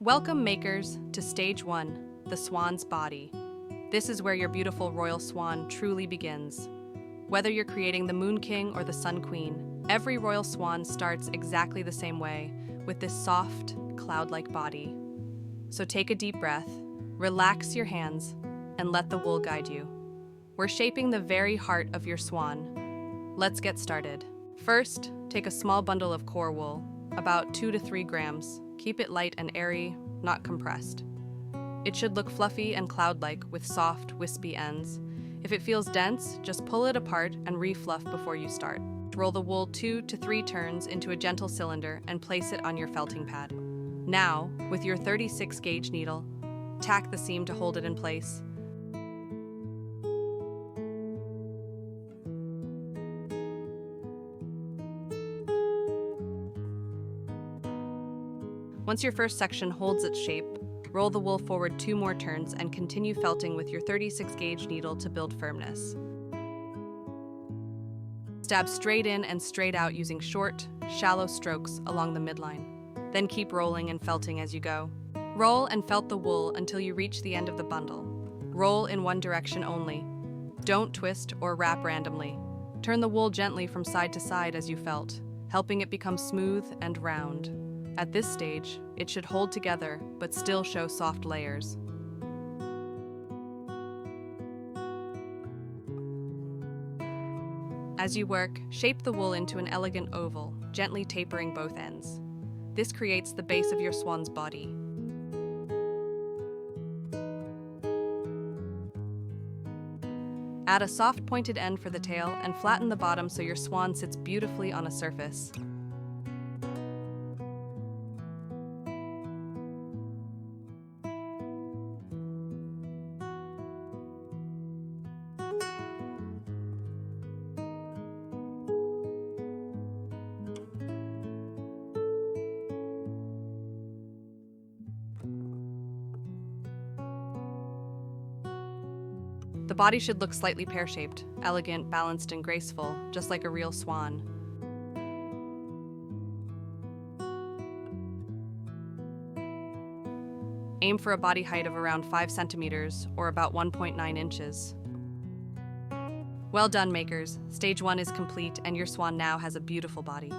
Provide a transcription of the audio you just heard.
Welcome, makers, to Stage 1, the swan's body. This is where your beautiful royal swan truly begins. Whether you're creating the Moon King or the Sun Queen, every royal swan starts exactly the same way, with this soft, cloud-like body. So take a deep breath, relax your hands, and let the wool guide you. We're shaping the very heart of your swan. Let's get started. First, take a small bundle of core wool, about 2 to 3 grams. Keep it light and airy, not compressed. It should look fluffy and cloud-like with soft, wispy ends. If it feels dense, just pull it apart and re-fluff before you start. Roll the wool 2 to 3 turns into a gentle cylinder and place it on your felting pad. Now, with your 36-gauge needle, tack the seam to hold it in place. Once your first section holds its shape, roll the wool forward 2 more turns and continue felting with your 36-gauge needle to build firmness. Stab straight in and straight out using short, shallow strokes along the midline. Then keep rolling and felting as you go. Roll and felt the wool until you reach the end of the bundle. Roll in one direction only. Don't twist or wrap randomly. Turn the wool gently from side to side as you felt, helping it become smooth and round. At this stage, it should hold together but still show soft layers. As you work, shape the wool into an elegant oval, gently tapering both ends. This creates the base of your swan's body. Add a soft pointed end for the tail and flatten the bottom so your swan sits beautifully on a surface. The body should look slightly pear-shaped, elegant, balanced, and graceful, just like a real swan. Aim for a body height of around 5 centimeters, or about 1.9 inches. Well done, makers. Stage 1 is complete, and your swan now has a beautiful body.